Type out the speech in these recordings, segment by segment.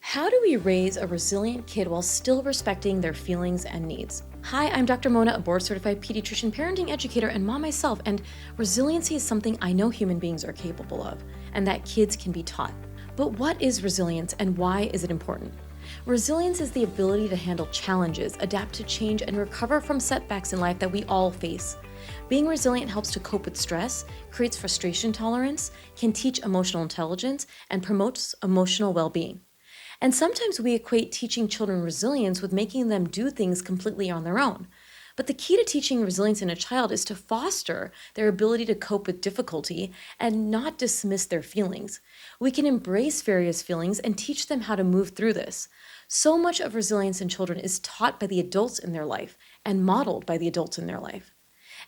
How do we raise a resilient kid while still respecting their feelings and needs? Hi, I'm Dr. Mona, a board-certified pediatrician, parenting educator, and mom myself, and resiliency is something I know human beings are capable of, and that kids can be taught. But what is resilience and why is it important? Resilience is the ability to handle challenges, adapt to change, and recover from setbacks in life that we all face. Being resilient helps to cope with stress, creates frustration tolerance, can teach emotional intelligence, and promotes emotional well-being. And sometimes we equate teaching children resilience with making them do things completely on their own. But the key to teaching resilience in a child is to foster their ability to cope with difficulty and not dismiss their feelings. We can embrace various feelings and teach them how to move through this. So much of resilience in children is taught by the adults in their life and modeled by the adults in their life.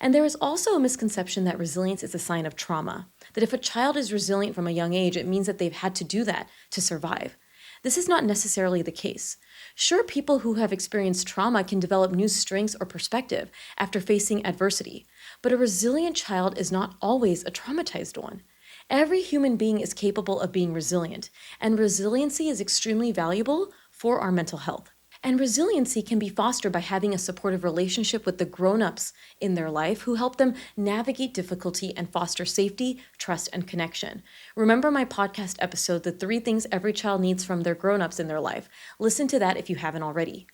And there is also a misconception that resilience is a sign of trauma, that if a child is resilient from a young age, it means that they've had to do that to survive. This is not necessarily the case. Sure, people who have experienced trauma can develop new strengths or perspective after facing adversity, but a resilient child is not always a traumatized one. Every human being is capable of being resilient, and resiliency is extremely valuable for our mental health. And resiliency can be fostered by having a supportive relationship with the grown-ups in their life who help them navigate difficulty and foster safety, trust, and connection. Remember my podcast episode, The 3 Things Every Child Needs from Their Grown-ups in Their Life. Listen to that if you haven't already.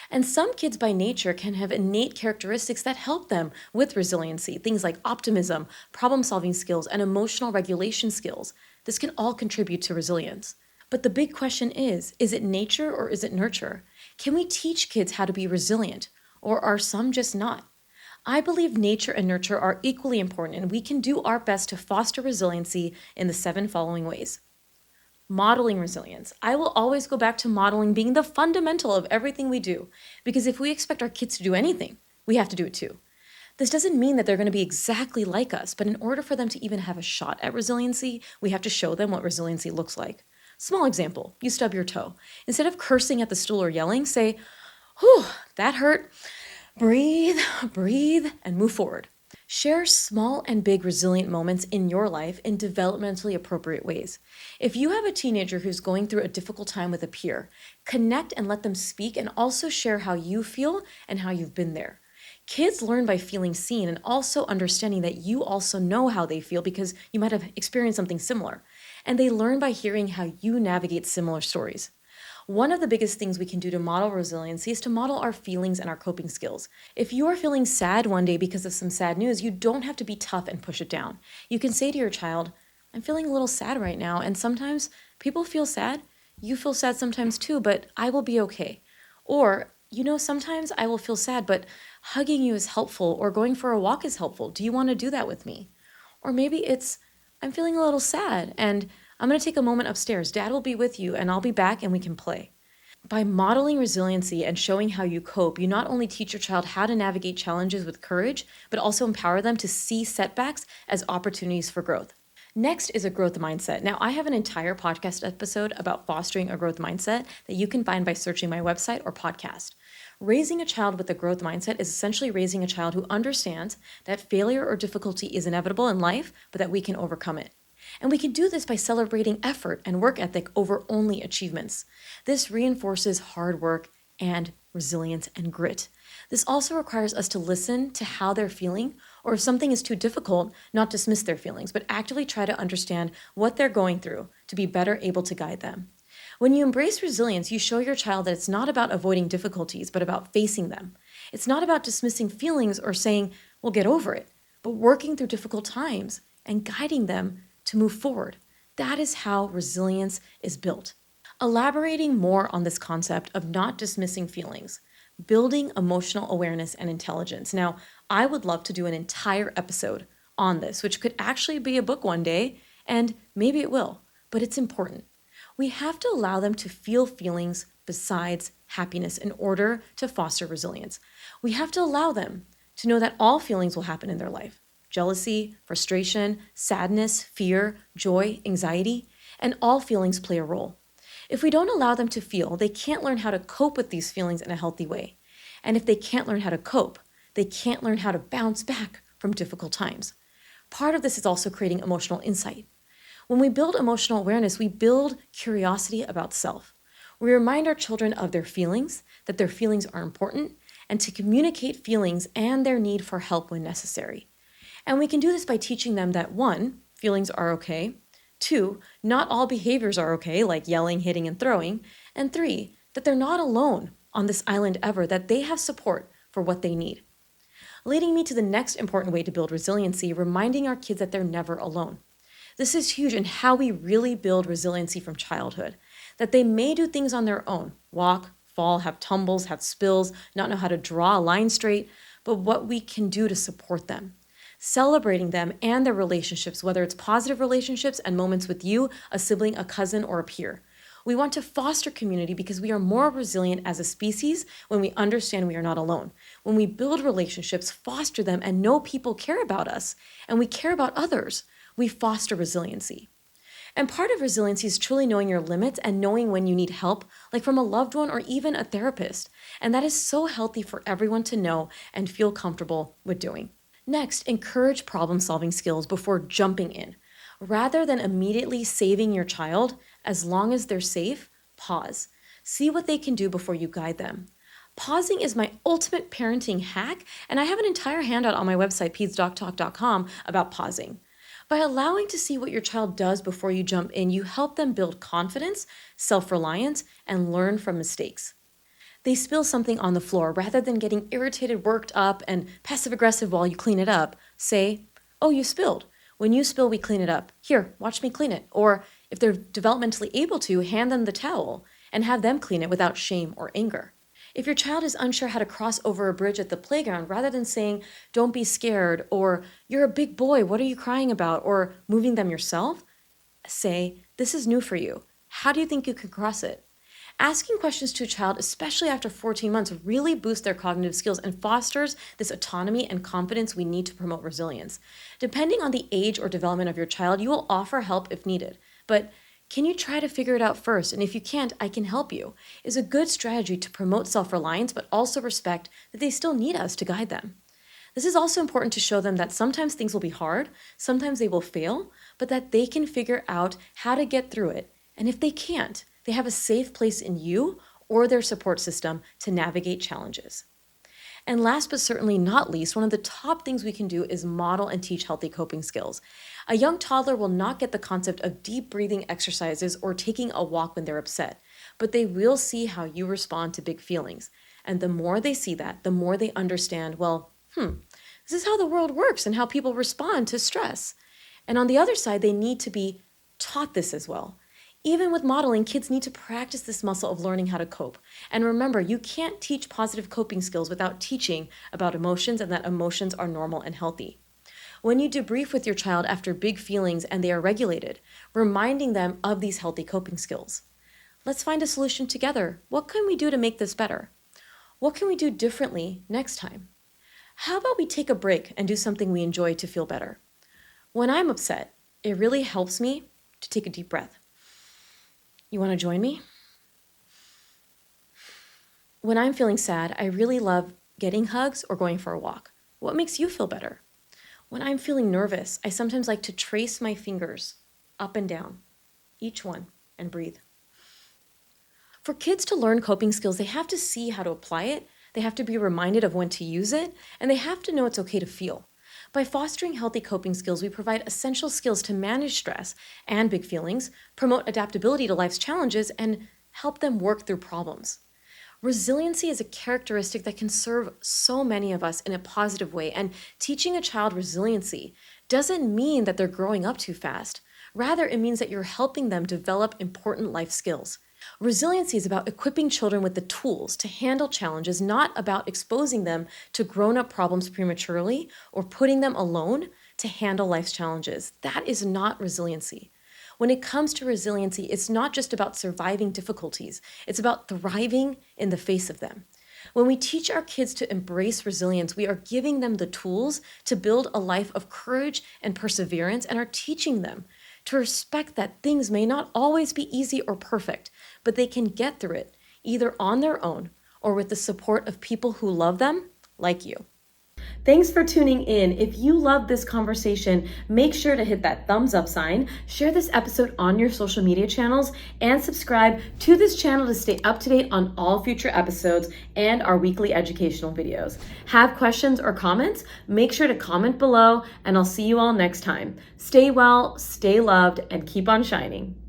And some kids by nature can have innate characteristics that help them with resiliency, things like optimism, problem-solving skills, and emotional regulation skills. This can all contribute to resilience. But the big question is it nature or is it nurture? Can we teach kids how to be resilient, or are some just not? I believe nature and nurture are equally important, and we can do our best to foster resiliency in the 7 following ways. Modeling resilience. I will always go back to modeling being the fundamental of everything we do, because if we expect our kids to do anything, we have to do it too. This doesn't mean that they're going to be exactly like us, but in order for them to even have a shot at resiliency, we have to show them what resiliency looks like. Small example, you stub your toe. Instead of cursing at the stool or yelling, say, "Whew, that hurt. Breathe, and move forward." Share small and big resilient moments in your life in developmentally appropriate ways. If you have a teenager who's going through a difficult time with a peer, connect and let them speak and also share how you feel and how you've been there. Kids learn by feeling seen and also understanding that you also know how they feel because you might have experienced something similar. And they learn by hearing how you navigate similar stories. One of the biggest things we can do to model resiliency is to model our feelings and our coping skills. If you are feeling sad one day because of some sad news, you don't have to be tough and push it down. You can say to your child, "I'm feeling a little sad right now, and sometimes people feel sad. You feel sad sometimes too, but I will be okay." Or, sometimes I will feel sad, but hugging you is helpful, or going for a walk is helpful. Do you want to do that with me? Or maybe it's, "I'm feeling a little sad, and I'm going to take a moment upstairs. Dad will be with you, and I'll be back, and we can play." By modeling resiliency and showing how you cope, you not only teach your child how to navigate challenges with courage, but also empower them to see setbacks as opportunities for growth. Next is a growth mindset. Now, I have an entire podcast episode about fostering a growth mindset that you can find by searching my website or podcast. Raising a child with a growth mindset is essentially raising a child who understands that failure or difficulty is inevitable in life, but that we can overcome it. And we can do this by celebrating effort and work ethic over only achievements. This reinforces hard work and resilience and grit. This also requires us to listen to how they're feeling, or if something is too difficult, not dismiss their feelings, but actively try to understand what they're going through to be better able to guide them. When you embrace resilience, you show your child that it's not about avoiding difficulties, but about facing them. It's not about dismissing feelings or saying, "We'll get over it," but working through difficult times and guiding them to move forward. That is how resilience is built. Elaborating more on this concept of not dismissing feelings, building emotional awareness and intelligence. Now, I would love to do an entire episode on this, which could actually be a book one day, and maybe it will, but it's important. We have to allow them to feel feelings besides happiness in order to foster resilience. We have to allow them to know that all feelings will happen in their life. Jealousy, frustration, sadness, fear, joy, anxiety, and all feelings play a role. If we don't allow them to feel, they can't learn how to cope with these feelings in a healthy way. And if they can't learn how to cope, they can't learn how to bounce back from difficult times. Part of this is also creating emotional insight. When we build emotional awareness, we build curiosity about self. We remind our children of their feelings, that their feelings are important, and to communicate feelings and their need for help when necessary. And we can do this by teaching them that 1, feelings are okay, 2, not all behaviors are okay, like yelling, hitting, and throwing, and 3, that they're not alone on this island ever, that they have support for what they need. Leading me to the next important way to build resiliency, reminding our kids that they're never alone. This is huge in how we really build resiliency from childhood, that they may do things on their own, walk, fall, have tumbles, have spills, not know how to draw a line straight, but what we can do to support them. Celebrating them and their relationships, whether it's positive relationships and moments with you, a sibling, a cousin, or a peer. We want to foster community because we are more resilient as a species when we understand we are not alone. When we build relationships, foster them, and know people care about us, and we care about others, we foster resiliency. And part of resiliency is truly knowing your limits and knowing when you need help, like from a loved one or even a therapist. And that is so healthy for everyone to know and feel comfortable with doing. Next, encourage problem-solving skills before jumping in. Rather than immediately saving your child, as long as they're safe, pause. See what they can do before you guide them. Pausing is my ultimate parenting hack, and I have an entire handout on my website, PedsDocTalk.com, about pausing. By allowing to see what your child does before you jump in, you help them build confidence, self-reliance, and learn from mistakes. They spill something on the floor, rather than getting irritated, worked up, and passive-aggressive while you clean it up, say, "Oh, you spilled. When you spill, we clean it up. Here, watch me clean it." Or if they're developmentally able to, hand them the towel and have them clean it without shame or anger. If your child is unsure how to cross over a bridge at the playground, rather than saying, "Don't be scared," or "You're a big boy, what are you crying about?" or moving them yourself, say, "This is new for you. How do you think you can cross it?" Asking questions to a child, especially after 14 months, really boosts their cognitive skills and fosters this autonomy and confidence we need to promote resilience. Depending on the age or development of your child, you will offer help if needed. But can you try to figure it out first? And if you can't, I can help you, is a good strategy to promote self-reliance, but also respect that they still need us to guide them. This is also important to show them that sometimes things will be hard, sometimes they will fail, but that they can figure out how to get through it. And if they can't, they have a safe place in you or their support system to navigate challenges. And last but certainly not least, one of the top things we can do is model and teach healthy coping skills. A young toddler will not get the concept of deep breathing exercises or taking a walk when they're upset, but they will see how you respond to big feelings. And the more they see that, the more they understand, this is how the world works and how people respond to stress. And on the other side, they need to be taught this as well. Even with modeling, kids need to practice this muscle of learning how to cope. And remember, you can't teach positive coping skills without teaching about emotions and that emotions are normal and healthy. When you debrief with your child after big feelings and they are regulated, reminding them of these healthy coping skills. Let's find a solution together. What can we do to make this better? What can we do differently next time? How about we take a break and do something we enjoy to feel better? When I'm upset, it really helps me to take a deep breath. You want to join me? When I'm feeling sad, I really love getting hugs or going for a walk. What makes you feel better? When I'm feeling nervous, I sometimes like to trace my fingers up and down, each one, and breathe. For kids to learn coping skills, they have to see how to apply it, they have to be reminded of when to use it, and they have to know it's okay to feel. By fostering healthy coping skills, we provide essential skills to manage stress and big feelings, promote adaptability to life's challenges, and help them work through problems. Resiliency is a characteristic that can serve so many of us in a positive way, and teaching a child resiliency doesn't mean that they're growing up too fast. Rather, it means that you're helping them develop important life skills. Resiliency is about equipping children with the tools to handle challenges, not about exposing them to grown-up problems prematurely or putting them alone to handle life's challenges. That is not resiliency. When it comes to resiliency, it's not just about surviving difficulties. It's about thriving in the face of them. When we teach our kids to embrace resilience, we are giving them the tools to build a life of courage and perseverance, and are teaching them to respect that things may not always be easy or perfect, but they can get through it, either on their own or with the support of people who love them, like you. Thanks for tuning in. If you love this conversation, make sure to hit that thumbs up sign, share this episode on your social media channels, and subscribe to this channel to stay up to date on all future episodes and our weekly educational videos. Have questions or comments? Make sure to comment below, and I'll see you all next time. Stay well, stay loved, and keep on shining.